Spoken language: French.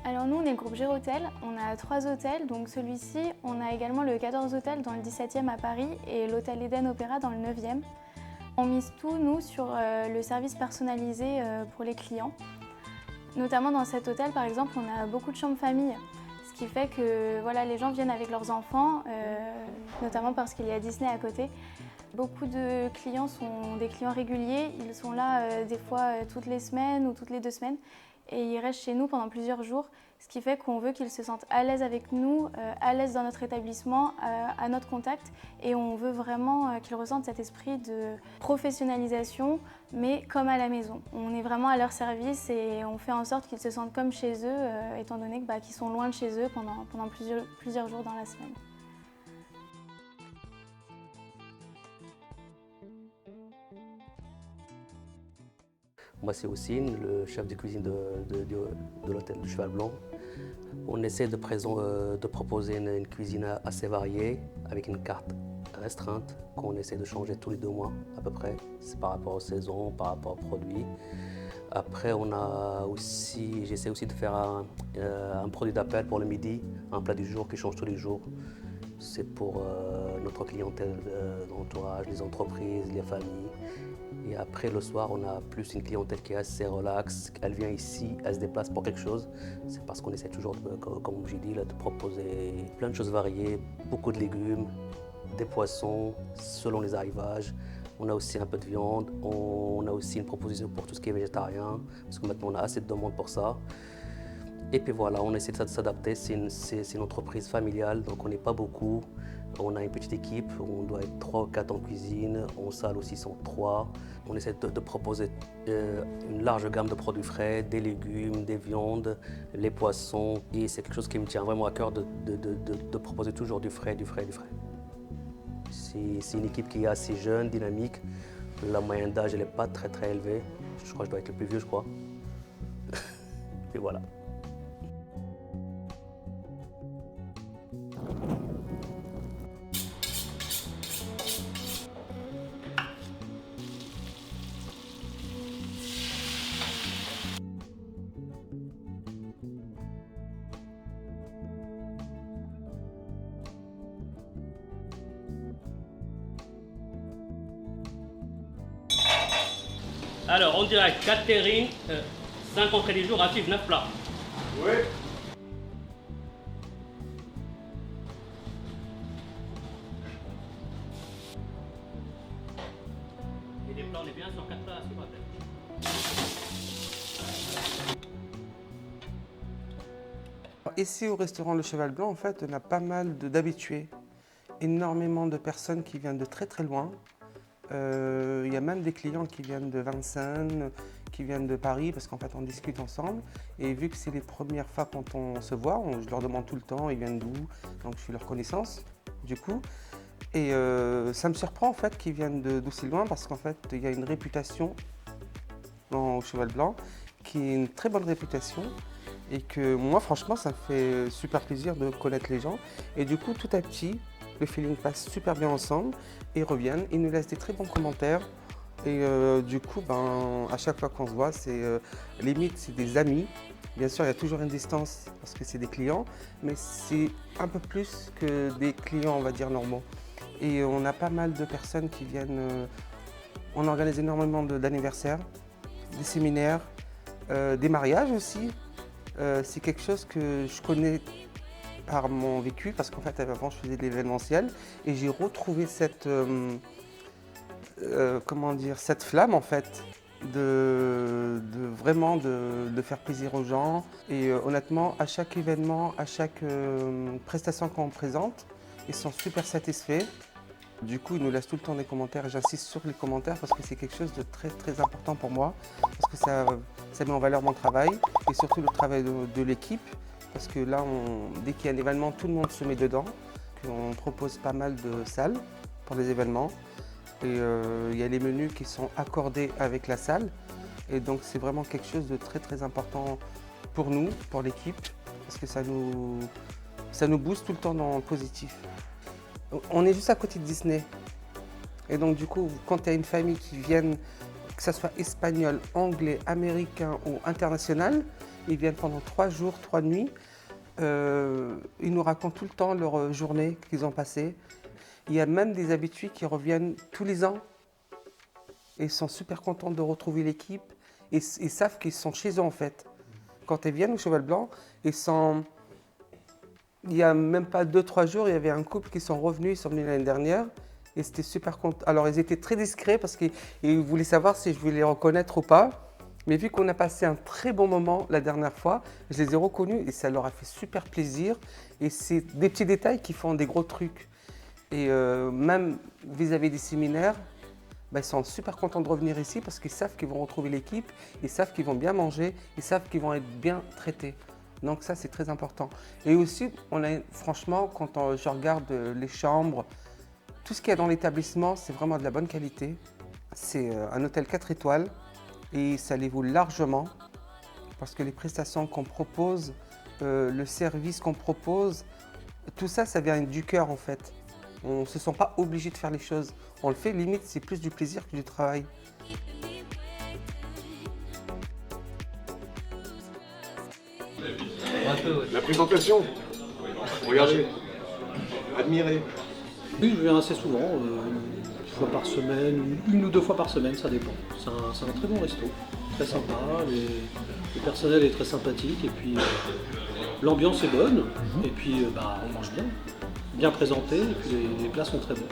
Alors nous, on est le groupe Gérotel, on a 3 hôtels, donc celui-ci, on a également le 14 hôtel dans le 17e à Paris et l'hôtel Eden Opéra dans le 9e. On mise tout, nous, sur le service personnalisé pour les clients. Notamment dans cet hôtel, par exemple, on a beaucoup de chambres famille, ce qui fait que voilà, les gens viennent avec leurs enfants, notamment parce qu'il y a Disney à côté. Beaucoup de clients sont des clients réguliers, ils sont là des fois toutes les semaines ou toutes les 2 semaines. Et ils restent chez nous pendant plusieurs jours, ce qui fait qu'on veut qu'ils se sentent à l'aise avec nous, à l'aise dans notre établissement, à notre contact. Et on veut vraiment qu'ils ressentent cet esprit de professionnalisation, mais comme à la maison. On est vraiment à leur service et on fait en sorte qu'ils se sentent comme chez eux, étant donné qu'ils sont loin de chez eux pendant plusieurs jours dans la semaine. Moi, c'est Houssine, le chef de cuisine de l'hôtel du Cheval Blanc. On essaie de proposer une cuisine assez variée, avec une carte restreinte, qu'on essaie de changer tous les 2 mois à peu près. C'est par rapport aux saisons, par rapport aux produits. Après, j'essaie aussi de faire un produit d'appel pour le midi, un plat du jour qui change tous les jours. C'est pour notre clientèle d'entourage, les entreprises, les familles. Et après, le soir, on a plus une clientèle qui est assez relaxe. Elle vient ici, elle se déplace pour quelque chose. C'est parce qu'on essaie toujours, comme j'ai dit, de proposer plein de choses variées, beaucoup de légumes, des poissons, selon les arrivages. On a aussi un peu de viande. On a aussi une proposition pour tout ce qui est végétarien, parce que maintenant, on a assez de demandes pour ça. Et puis voilà, on essaie de s'adapter. C'est une entreprise familiale, donc on n'est pas beaucoup. On a une petite équipe, on doit être 3 ou 4 en cuisine, en salle aussi sont 3. On essaie de proposer une large gamme de produits frais, des légumes, des viandes, les poissons. Et c'est quelque chose qui me tient vraiment à cœur de proposer toujours du frais, du frais, du frais. C'est une équipe qui est assez jeune, dynamique. La moyenne d'âge, elle n'est pas très très élevée. Je crois que je dois être le plus vieux, je crois. Et voilà. Alors, on dirait Catherine, 5 entrées du jour, à suivre 9 plats. Oui. Et les plats, on est bien sur 4 plats à suivre à tête. Ici, au restaurant Le Cheval Blanc, en fait, on a pas mal d'habitués. Énormément de personnes qui viennent de très très loin. Il y a même des clients qui viennent de Vincennes, qui viennent de Paris, parce qu'en fait on discute ensemble. Et vu que c'est les premières fois quand on se voit, je leur demande tout le temps, ils viennent d'où, donc je suis leur connaissance, du coup. Et ça me surprend en fait qu'ils viennent d'aussi loin, parce qu'en fait il y a une réputation au Cheval Blanc, qui est une très bonne réputation. Et que moi franchement ça me fait super plaisir de connaître les gens. Et du coup tout à petit, le feeling passe super bien ensemble, et ils reviennent, ils nous laissent des très bons commentaires. Et du coup, à chaque fois qu'on se voit, limite c'est des amis. Bien sûr, il y a toujours une distance parce que c'est des clients, mais c'est un peu plus que des clients, on va dire, normaux. Et on a pas mal de personnes qui viennent, on organise énormément d'anniversaires, des séminaires, des mariages aussi. C'est quelque chose que je connais par mon vécu, parce qu'en fait avant je faisais de l'événementiel et j'ai retrouvé cette cette flamme en fait vraiment de faire plaisir aux gens. Et honnêtement, à chaque événement, à chaque prestation qu'on présente, ils sont super satisfaits. Du coup, ils nous laissent tout le temps des commentaires, et j'insiste sur les commentaires parce que c'est quelque chose de très très important pour moi, parce que ça met en valeur mon travail et surtout le travail de l'équipe. Parce que là, dès qu'il y a un événement, tout le monde se met dedans. On propose pas mal de salles pour les événements. Et il y a les menus qui sont accordés avec la salle. Et donc c'est vraiment quelque chose de très très important pour nous, pour l'équipe, parce que ça nous booste tout le temps dans le positif. On est juste à côté de Disney. Et donc du coup, quand il y a une famille qui vient que ce soit espagnol, anglais, américain ou international. Ils viennent pendant 3 jours, 3 nuits. Ils nous racontent tout le temps leur journée qu'ils ont passée. Il y a même des habitués qui reviennent tous les ans. Ils sont super contents de retrouver l'équipe. Ils savent qu'ils sont chez eux en fait. Quand ils viennent au Cheval Blanc, ils sont... Il n'y a même pas 2-3 jours, il y avait un couple qui sont revenus, ils sont venus l'année dernière. Et c'était super content. Alors ils étaient très discrets parce qu'ils voulaient savoir si je voulais les reconnaître ou pas. Mais vu qu'on a passé un très bon moment la dernière fois, je les ai reconnus et ça leur a fait super plaisir. Et c'est des petits détails qui font des gros trucs. Et même vis-à-vis des séminaires, ils sont super contents de revenir ici parce qu'ils savent qu'ils vont retrouver l'équipe, ils savent qu'ils vont bien manger, ils savent qu'ils vont être bien traités. Donc ça, c'est très important. Et aussi, franchement, quand je regarde les chambres, tout ce qu'il y a dans l'établissement, c'est vraiment de la bonne qualité. C'est un hôtel 4 étoiles et ça les vaut largement parce que les prestations qu'on propose, le service qu'on propose, tout ça, ça vient du cœur en fait. On ne se sent pas obligé de faire les choses. On le fait, limite, c'est plus du plaisir que du travail. La présentation, regardez, admirez. Oui, je viens assez souvent, une fois par semaine, 1 ou 2 fois par semaine, ça dépend. C'est un très bon resto, très sympa, le personnel est très sympathique et puis l'ambiance est bonne et puis on mange bien présenté et puis les plats sont très bons.